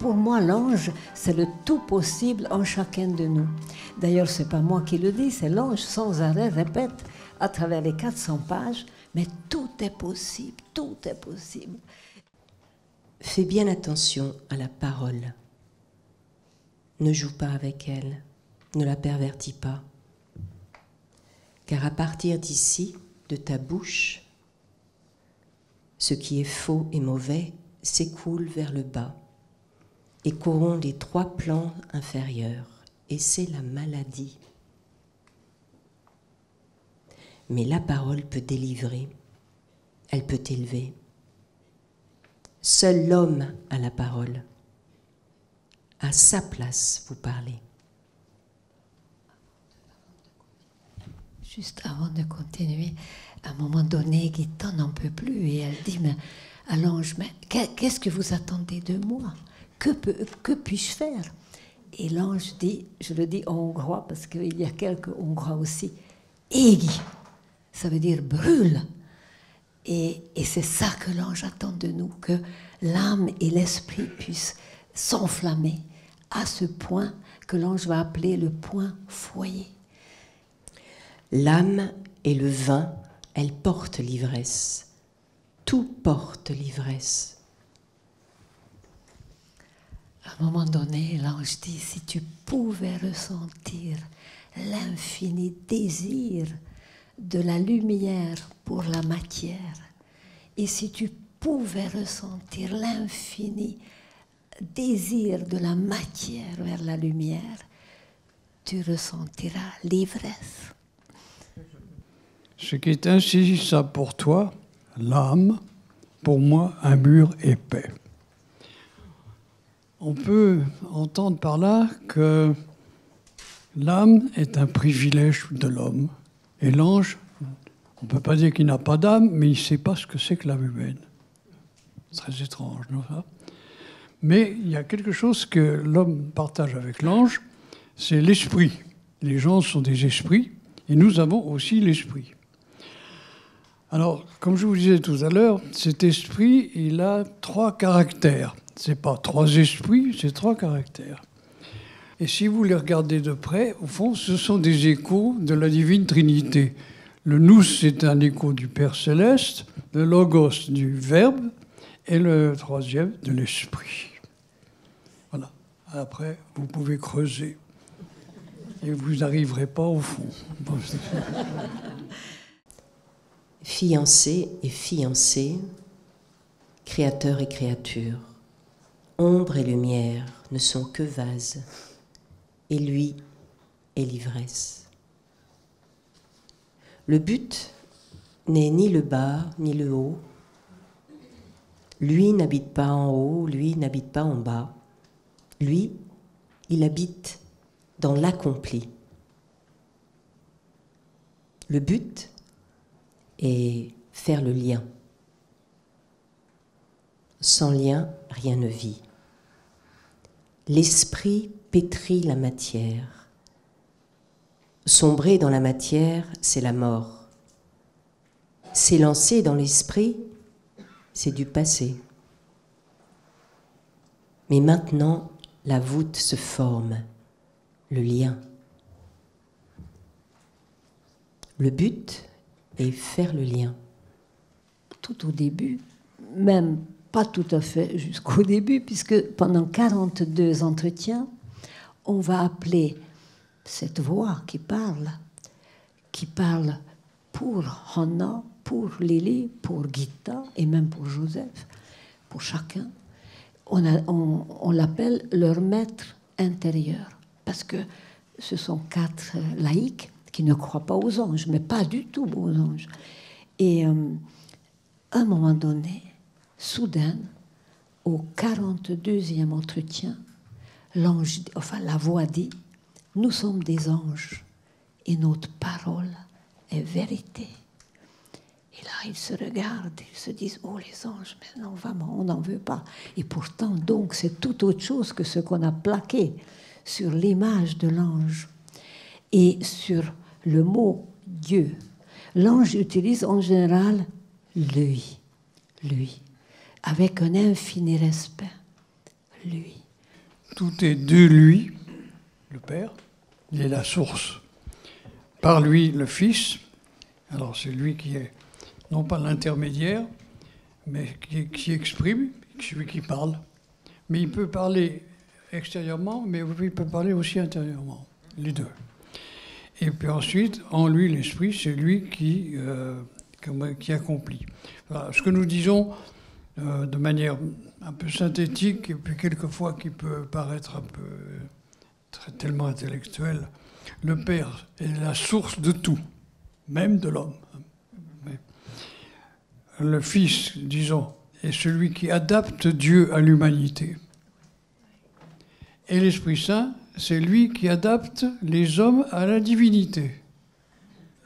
pour moi, l'ange, c'est le tout possible en chacun de nous. D'ailleurs, ce n'est pas moi qui le dis, c'est l'ange sans arrêt répète à travers les 400 pages, mais tout est possible, tout est possible. Fais bien attention à la parole. Ne joue pas avec elle, ne la pervertis pas. Car à partir d'ici, de ta bouche, ce qui est faux et mauvais s'écoule vers le bas et corrompt les 3 plans inférieurs, et c'est la maladie. Mais la parole peut délivrer, elle peut élever. Seul l'homme a la parole. À sa place, vous parlez. Juste avant de continuer, à un moment donné, Guitton n'en peut plus et elle dit mais, à l'ange, mais qu'est-ce que vous attendez de moi? Que puis-je faire? Et l'ange dit, je le dis en hongrois parce qu'il y a quelques hongrois aussi, Égi, ça veut dire brûle. Et c'est ça que l'ange attend de nous, que l'âme et l'esprit puissent s'enflammer à ce point que l'ange va appeler le point foyer. L'âme et le vin, elles portent l'ivresse. Tout porte l'ivresse. À un moment donné, l'ange dit, si tu pouvais ressentir l'infini désir de la lumière pour la matière, et si tu pouvais ressentir l'infini désir de la matière vers la lumière, tu ressentiras l'ivresse. Ce qui est ainsi ça pour toi, l'âme, pour moi, un mur épais. On peut entendre par là que l'âme est un privilège de l'homme. Et l'ange, on ne peut pas dire qu'il n'a pas d'âme, mais il ne sait pas ce que c'est que l'âme humaine. Très étrange, non ça? Mais il y a quelque chose que l'homme partage avec l'ange, c'est l'esprit. Les gens sont des esprits, et nous avons aussi l'esprit. Alors, comme je vous disais tout à l'heure, cet esprit, il a 3 caractères. Ce n'est pas 3 esprits, c'est 3 caractères. Et si vous les regardez de près, au fond, ce sont des échos de la divine Trinité. Le nous, c'est un écho du Père Céleste, le logos du Verbe, et le 3e de l'Esprit. Voilà. Après, vous pouvez creuser. Et vous n'arriverez pas au fond. Fiancé et fiancée, créateur et créature, ombre et lumière ne sont que vases, et lui est l'ivresse. Le but n'est ni le bas ni le haut. Lui n'habite pas en haut, lui n'habite pas en bas. Lui, il habite dans l'accompli. Le but est faire le lien. Sans lien, rien ne vit. L'esprit pétrit la matière. Sombrer dans la matière, c'est la mort. S'élancer dans l'esprit, c'est du passé. Mais maintenant, la voûte se forme, le lien. Le but est faire le lien. Tout au début, même pas tout à fait jusqu'au début, puisque pendant 42 entretiens, on va appeler cette voix qui parle pour Hannah, pour Lily, pour Gita et même pour Joseph, pour chacun. On l'appelle leur maître intérieur, parce que ce sont 4 laïcs qui ne croient pas aux anges, mais pas du tout aux anges. Et à un moment donné, soudain, au 42e entretien, la voix dit, nous sommes des anges et notre parole est vérité. Et là, ils se regardent, ils se disent, oh les anges, mais non, vraiment, on n'en veut pas. Et pourtant, donc, c'est tout autre chose que ce qu'on a plaqué sur l'image de l'ange et sur le mot Dieu. L'ange utilise en général lui, avec un infini respect. Lui, tout est de lui, le Père, il est la source. Par lui, le Fils, alors c'est lui qui est, non pas l'intermédiaire, mais qui exprime, celui qui parle. Mais il peut parler extérieurement, mais il peut parler aussi intérieurement, les deux. Et puis ensuite, en lui, l'Esprit, c'est lui qui accomplit. Voilà, ce que nous disons de manière un peu synthétique, et puis quelquefois qui peut paraître un peu tellement intellectuel, le Père est la source de tout, même de l'homme. Mais le Fils, disons, est celui qui adapte Dieu à l'humanité. Et l'Esprit Saint, c'est lui qui adapte les hommes à la divinité.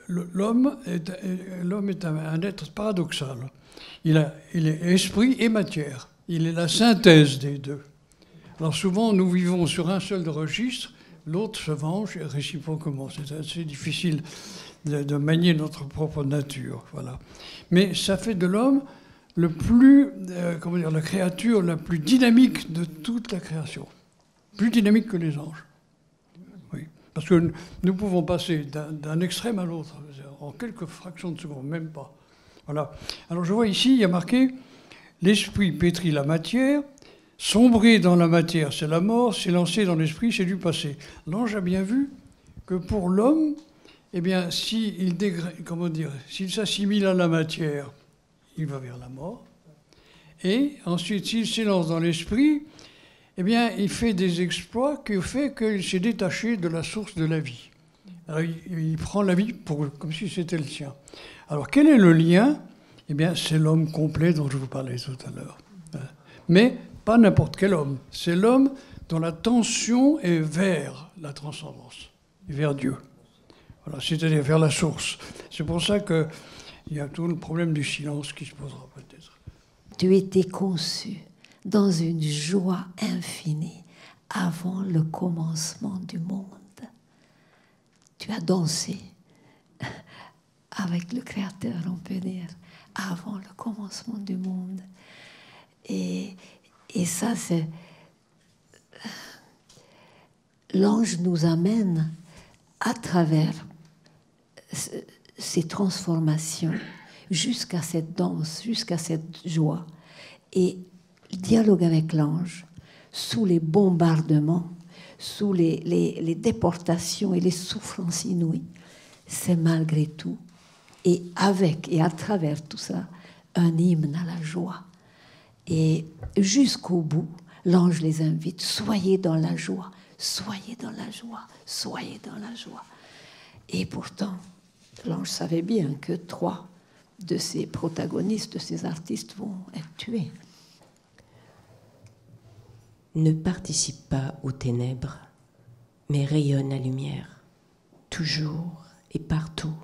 L'homme est un être paradoxal. Il est esprit et matière. Il est la synthèse des deux. Alors souvent, nous vivons sur un seul registre, l'autre se venge réciproquement. C'est assez difficile de manier notre propre nature. Voilà. Mais ça fait de l'homme la créature la plus dynamique de toute la création. Plus dynamique que les anges. Oui. Parce que nous pouvons passer d'un extrême à l'autre en quelques fractions de secondes, même pas. Voilà. Alors je vois ici, il y a marqué « L'esprit pétrit la matière, sombrer dans la matière, c'est la mort, s'élancer dans l'esprit, c'est du passé. » L'ange a bien vu que pour l'homme, eh bien, s'il s'assimile à la matière, il va vers la mort. Et ensuite, s'il s'élance dans l'esprit, eh bien, il fait des exploits qui fait qu'il s'est détaché de la source de la vie. Alors, il prend la vie comme si c'était le sien. Alors, quel est le lien? Eh bien, c'est l'homme complet dont je vous parlais tout à l'heure. Mais pas n'importe quel homme. C'est l'homme dont la tension est vers la transcendance, vers Dieu. Voilà, c'est-à-dire vers la source. C'est pour ça qu'il y a tout le problème du silence qui se posera peut-être. Tu étais conçu dans une joie infinie avant le commencement du monde. Tu as dansé avec le Créateur, on peut dire, avant le commencement du monde. Et ça, c'est... L'ange nous amène à travers ces transformations jusqu'à cette danse, jusqu'à cette joie. Et le dialogue avec l'ange, sous les bombardements, sous les déportations et les souffrances inouïes, c'est malgré tout, et avec et à travers tout ça, un hymne à la joie. Et jusqu'au bout, l'ange les invite, soyez dans la joie, soyez dans la joie, soyez dans la joie. Et pourtant, l'ange savait bien que 3 de ces protagonistes, de ces artistes vont être tués. Ne participe pas aux ténèbres, mais rayonne la lumière, toujours et partout.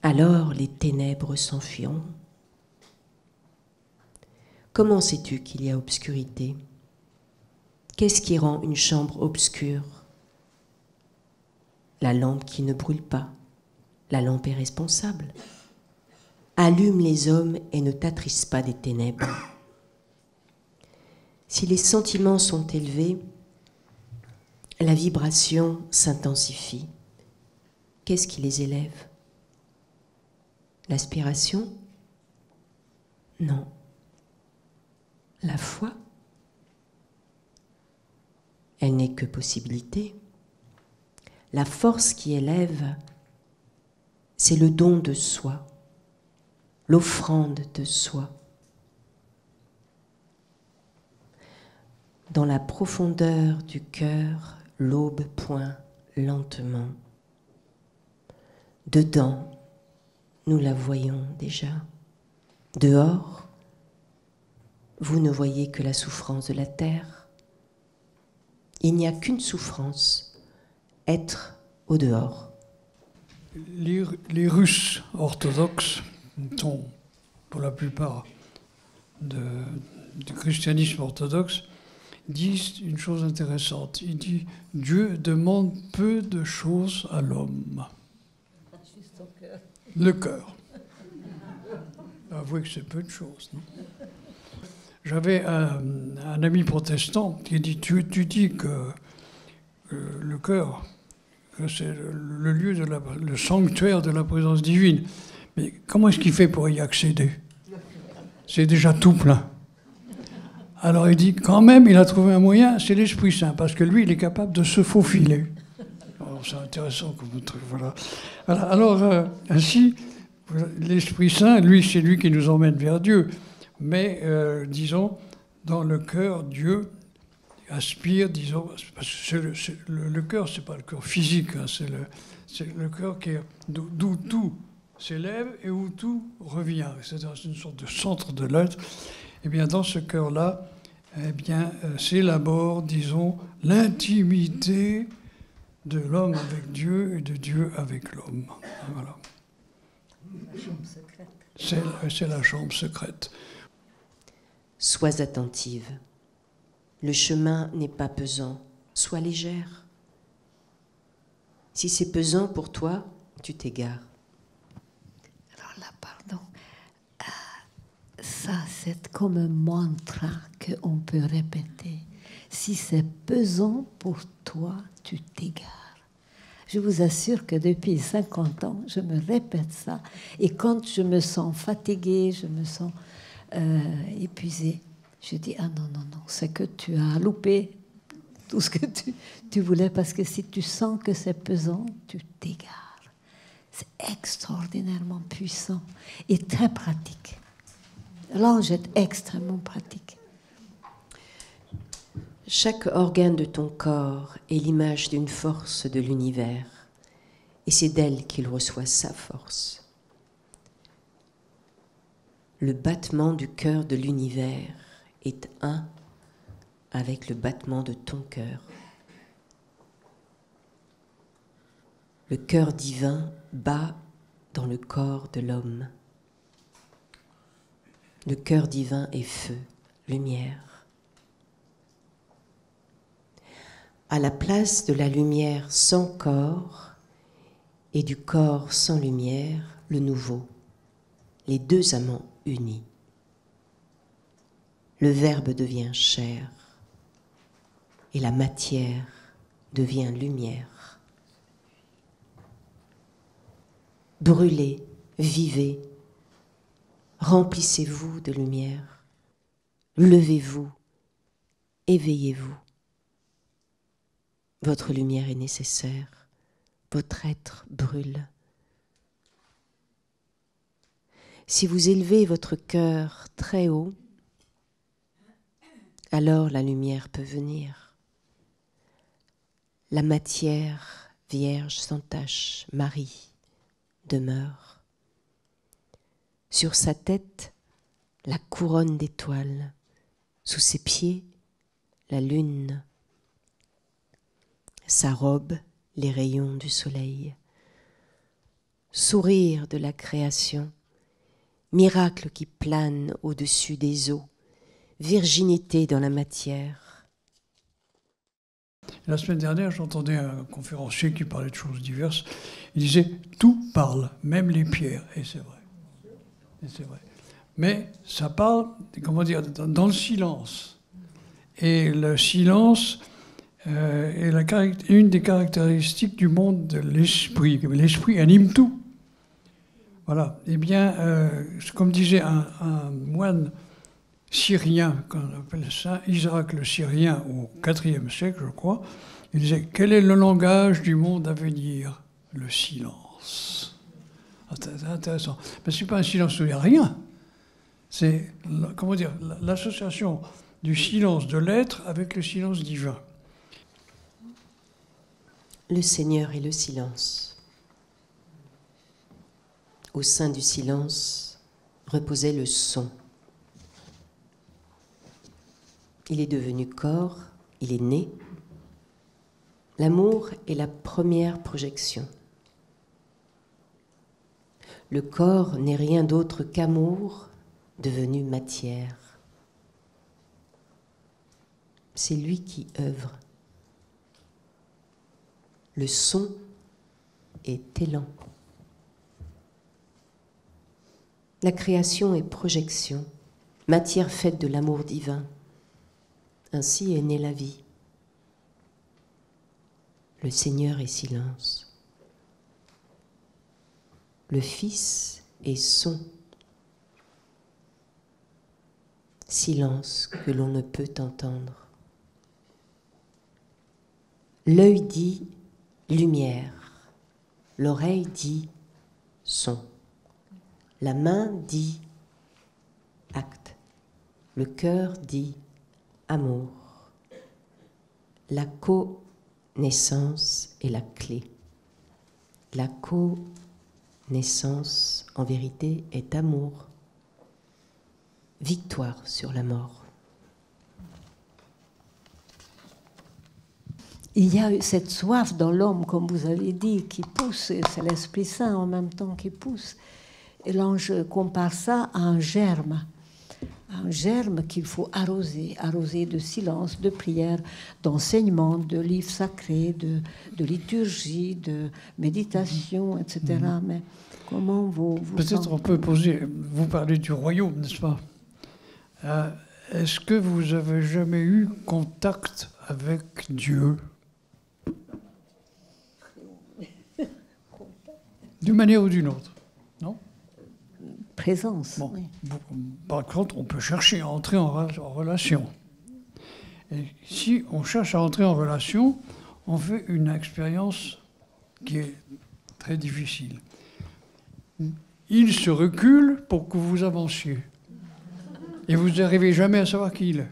Alors les ténèbres s'enfuiront. Comment sais-tu qu'il y a obscurité? Qu'est-ce qui rend une chambre obscure? La lampe qui ne brûle pas. La lampe est responsable. Allume les hommes et ne t'attriste pas des ténèbres. Si les sentiments sont élevés, la vibration s'intensifie. Qu'est-ce qui les élève? L'aspiration? Non. La foi? Elle n'est que possibilité. La force qui élève, c'est le don de soi, l'offrande de soi. Dans la profondeur du cœur, l'aube pointe lentement. Dedans, nous la voyons déjà. Dehors, vous ne voyez que la souffrance de la terre. Il n'y a qu'une souffrance, être au dehors. Les Russes orthodoxes sont, pour la plupart du christianisme orthodoxe, disent une chose intéressante. Il dit « Dieu demande peu de choses à l'homme. » Le cœur. Avouez que c'est peu de choses, non? J'avais un ami protestant qui dit, tu dis que le cœur, que c'est le lieu, le sanctuaire de la présence divine. Mais comment est-ce qu'il fait pour y accéder? C'est déjà tout plein. Alors il dit, quand même, il a trouvé un moyen, c'est l'Esprit Saint, parce que lui, il est capable de se faufiler. C'est intéressant comme truc, voilà. Alors, ainsi, l'Esprit Saint, lui, c'est lui qui nous emmène vers Dieu. Mais, disons, dans le cœur, Dieu aspire, disons, parce que le cœur, c'est pas le cœur physique, hein, c'est le cœur d'où tout s'élève et où tout revient. C'est une sorte de centre de l'être. Eh bien, dans ce cœur-là, eh bien, s'élabore, disons, l'intimité de l'homme avec Dieu et de Dieu avec l'homme. Voilà. La chambre secrète. C'est la chambre secrète. Sois attentive. Le chemin n'est pas pesant. Sois légère. Si c'est pesant pour toi, tu t'égares. Alors là, pardon. Ça, c'est comme un mantra qu'on peut répéter. Si c'est pesant pour toi, tu t'égares. Je vous assure que depuis 50 ans, je me répète ça. Et quand je me sens fatiguée, je me sens épuisée, je dis, ah non, c'est que tu as loupé tout ce que tu voulais, parce que si tu sens que c'est pesant, tu t'égares. C'est extraordinairement puissant et très pratique. L'ange est extrêmement pratique. Chaque organe de ton corps est l'image d'une force de l'univers, et c'est d'elle qu'il reçoit sa force. Le battement du cœur de l'univers est un avec le battement de ton cœur. Le cœur divin bat dans le corps de l'homme. Le cœur divin est feu, lumière. À la place de la lumière sans corps et du corps sans lumière, le nouveau, les deux amants unis. Le Verbe devient chair et la matière devient lumière. Brûlez, vivez, remplissez-vous de lumière, levez-vous, éveillez-vous. Votre lumière est nécessaire, votre être brûle. Si vous élevez votre cœur très haut, alors la lumière peut venir. La matière vierge sans tache, Marie, demeure. Sur sa tête, la couronne d'étoiles, sous ses pieds, la lune. Sa robe, les rayons du soleil. Sourire de la création, miracle qui plane au-dessus des eaux, virginité dans la matière. La semaine dernière, j'entendais un conférencier qui parlait de choses diverses. Il disait « tout parle, même les pierres ». Et c'est vrai. Et c'est vrai. Mais ça parle, comment dire, dans le silence. Et le silence est une des caractéristiques du monde de l'esprit. L'esprit anime tout. Voilà. Eh bien, comme disait un moine syrien, qu'on appelle Saint Isaac le Syrien, au IVe siècle, je crois, il disait « Quel est le langage du monde à venir ?» Le silence. Ah, c'est intéressant. Mais ce n'est pas un silence où il n'y a rien. C'est, comment dire, l'association du silence de l'être avec le silence divin. Le Seigneur est le silence. Au sein du silence reposait le son. Il est devenu corps, il est né. L'amour est la première projection. Le corps n'est rien d'autre qu'amour devenu matière. C'est lui qui œuvre. Le son est élan. La création est projection. matière faite de l'amour divin. Ainsi est née la vie. Le Seigneur est silence. Le Fils est son. Silence que l'on ne peut entendre. L'œil dit lumière. L'oreille dit son. La main dit acte. Le cœur dit amour. La connaissance est la clé. La connaissance, en vérité, est amour. Victoire sur la mort. Il y a cette soif dans l'homme, comme vous avez dit, qui pousse, c'est l'Esprit Saint en même temps qui pousse. Et l'ange compare ça à un germe qu'il faut arroser de silence, de prière, d'enseignement, de livres sacrés, de liturgie, de méditation, etc. Mais comment vous peut-être on peut poser, vous parlez du royaume, n'est-ce pas? Est-ce que vous avez jamais eu contact avec Dieu? D'une manière ou d'une autre, non? Présence. Bon. Oui. Par contre, on peut chercher à entrer en relation. Et si on cherche à entrer en relation, on fait une expérience qui est très difficile. Il se recule pour que vous avanciez. Et vous n'arrivez jamais à savoir qui il est.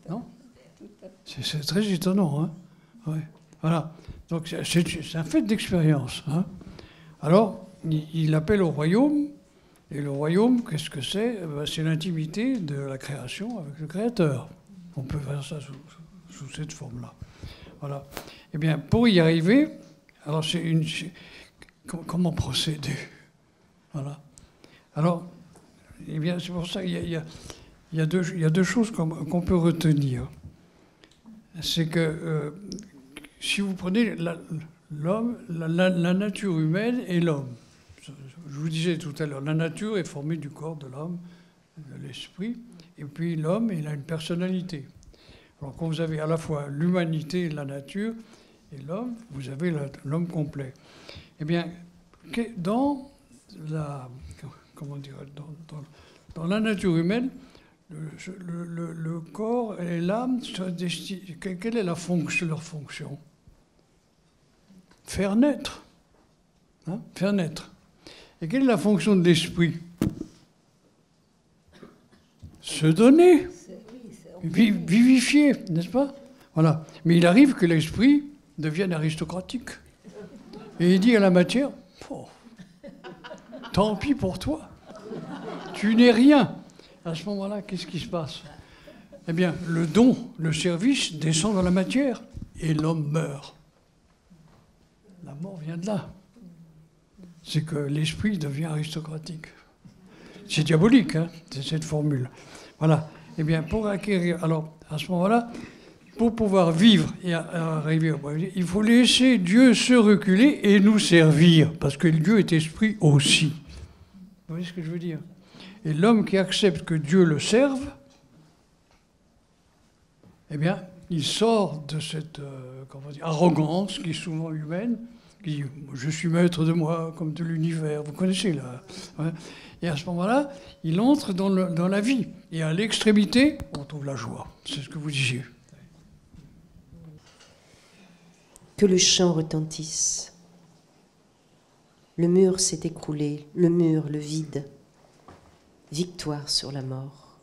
Non? C'est très étonnant, hein? Ouais. Voilà. Donc c'est un fait d'expérience. Hein? Alors, il appelle au royaume, et le royaume, qu'est-ce que c'est? C'est l'intimité de la création avec le Créateur. On peut faire ça sous cette forme-là. Voilà. Eh bien, pour y arriver, alors comment procéder? Voilà. Alors, eh bien, c'est pour ça qu'il y a deux choses qu'on peut retenir. C'est que si vous prenez l'homme, la nature humaine et l'homme, je vous disais tout à l'heure, la nature est formée du corps de l'homme, de l'esprit, et puis l'homme, il a une personnalité. Alors quand vous avez à la fois l'humanité, la nature, et l'homme, vous avez l'homme complet. Eh bien, dans la, comment dire, dans la nature humaine, le corps et l'âme, quelle est leur fonction? Faire naître. Hein? Faire naître. Et quelle est la fonction de l'esprit? Se donner. Vivifier, n'est-ce pas? Voilà. Mais il arrive que l'esprit devienne aristocratique. Et il dit à la matière, oh, tant pis pour toi. Tu n'es rien. À ce moment-là, qu'est-ce qui se passe? Eh bien, le don, le service descend dans la matière et l'homme meurt. La mort vient de là. C'est que l'esprit devient aristocratique. C'est diabolique, hein, c'est cette formule. Voilà. Eh bien, pour acquérir... Alors, à ce moment-là, pour pouvoir vivre et arriver au point de vue, il faut laisser Dieu se reculer et nous servir, parce que Dieu est esprit aussi. Vous voyez ce que je veux dire? Et l'homme qui accepte que Dieu le serve, eh bien, il sort de cette arrogance qui est souvent humaine, qui dit « je suis maître de moi, comme de l'univers », vous connaissez là. Hein? Et à ce moment-là, il entre dans la vie. Et à l'extrémité, on trouve la joie. C'est ce que vous disiez. Que le chant retentisse. Le mur s'est écroulé, le mur, le vide. Victoire sur la mort.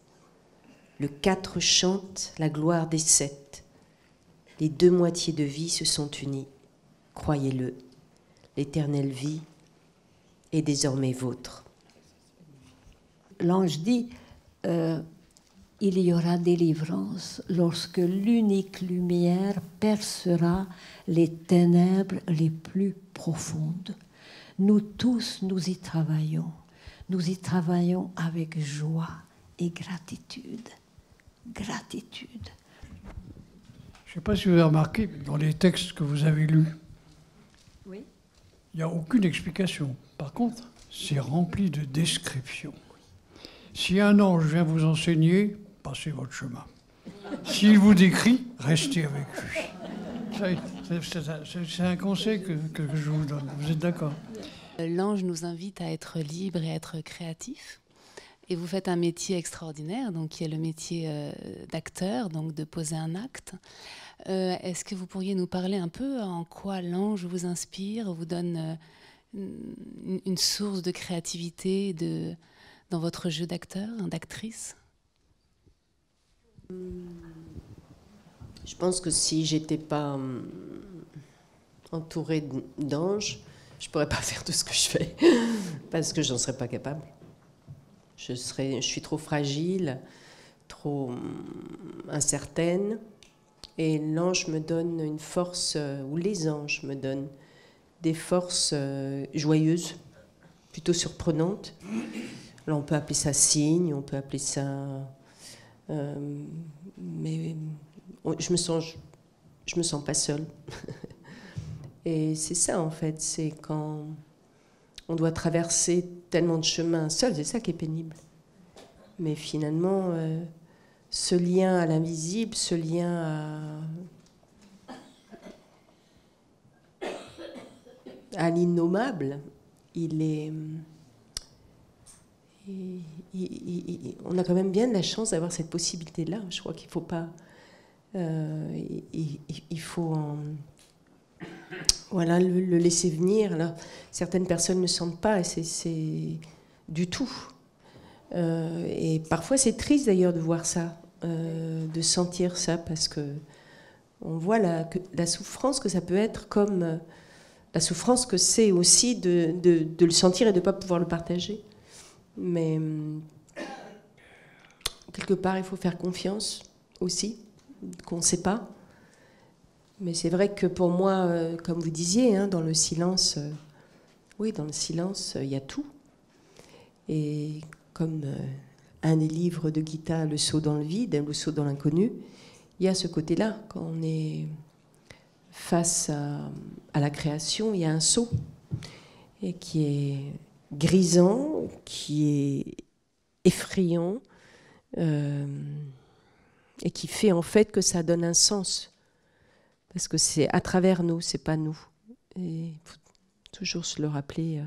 Le 4 chante la gloire des 7. Les 2 moitiés de vie se sont unies. Croyez-le, l'éternelle vie est désormais vôtre. L'ange dit, il y aura délivrance lorsque l'unique lumière percera les ténèbres les plus profondes. Nous tous, nous y travaillons. Nous y travaillons avec joie et gratitude. Gratitude. Je ne sais pas si vous avez remarqué, dans les textes que vous avez lus, oui. Il n'y a aucune explication. Par contre, c'est rempli de descriptions. Si un ange vient vous enseigner, passez votre chemin. S'il vous décrit, restez avec lui. C'est un conseil que je vous donne. Vous êtes d'accord? L'ange nous invite à être libre et à être créatif. Et vous faites un métier extraordinaire, donc qui est le métier d'acteur, donc de poser un acte. Est-ce que vous pourriez nous parler un peu en quoi l'ange vous inspire, vous donne une source de créativité dans votre jeu d'acteur, d'actrice? Je pense que si j'étais pas entourée d'anges, je pourrais pas faire tout ce que je fais, parce que j'en serais pas capable. Je suis trop fragile, trop incertaine, et l'ange me donne une force, ou les anges me donnent des forces joyeuses, plutôt surprenantes. Alors on peut appeler ça signe, on peut appeler ça... mais je me sens pas seule. Et c'est ça en fait, c'est quand on doit traverser tellement de chemins seul, c'est ça qui est pénible. Mais finalement, ce lien à l'invisible, ce lien à l'innommable, on a quand même bien de la chance d'avoir cette possibilité-là. Je crois qu'il ne faut pas... il faut le laisser venir. Alors, certaines personnes ne sentent pas, et c'est du tout. Et parfois, c'est triste d'ailleurs de voir ça, de sentir ça, parce que on voit la souffrance que ça peut être, comme la souffrance que c'est aussi de le sentir et de ne pas pouvoir le partager. Mais quelque part, il faut faire confiance aussi, qu'on ne sait pas. Mais c'est vrai que pour moi, comme vous disiez, hein, dans le silence, oui, dans le silence, il y a tout. Et comme un des livres de Gita, Le saut dans le vide, le saut dans l'inconnu, il y a ce côté-là, quand on est face à la création, il y a un saut, et qui est grisant, qui est effrayant, et qui fait en fait que ça donne un sens. Parce que c'est à travers nous, c'est pas nous. Et il faut toujours se le rappeler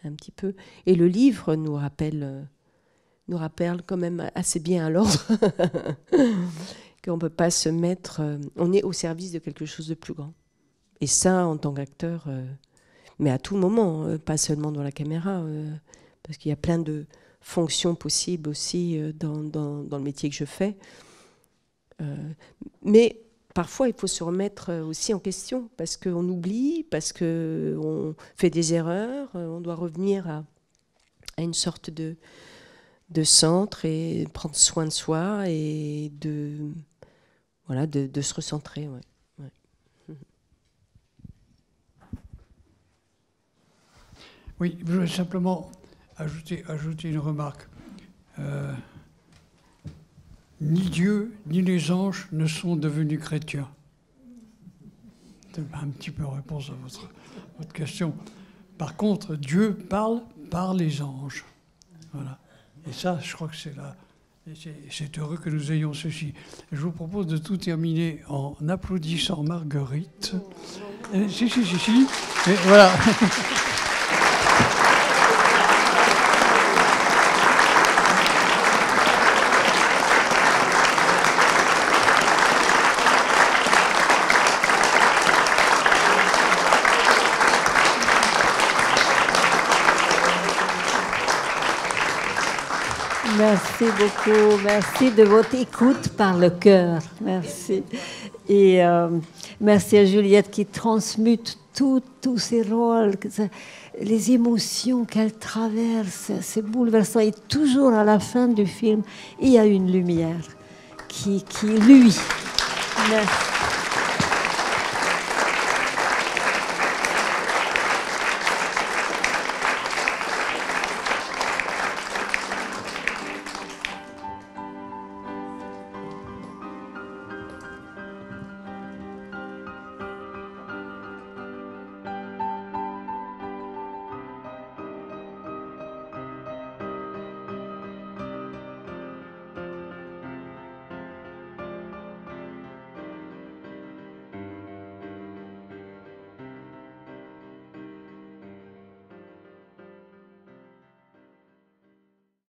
un petit peu. Et le livre nous rappelle quand même assez bien à l'ordre qu'on ne peut pas se mettre... on est au service de quelque chose de plus grand. Et ça, en tant qu'acteur, mais à tout moment, pas seulement dans la caméra, parce qu'il y a plein de fonctions possibles aussi dans le métier que je fais. Mais parfois, il faut se remettre aussi en question, parce qu'on oublie, parce qu'on fait des erreurs, on doit revenir à une sorte de centre et prendre soin de soi et de se recentrer. Ouais. Ouais. Oui, je voulais simplement ajouter une remarque. Ni Dieu, ni les anges ne sont devenus chrétiens. C'est un petit peu réponse à votre question. Par contre, Dieu parle par les anges. Voilà. Et ça, je crois que c'est là. C'est heureux que nous ayons ceci. Je vous propose de tout terminer en applaudissant Marguerite. Si. Et voilà. Merci beaucoup, merci de votre écoute par le cœur, merci. Et merci à Juliette qui transmute tous ces rôles, les émotions qu'elle traverse, c'est bouleversant. Et toujours à la fin du film, il y a une lumière qui lui. Merci.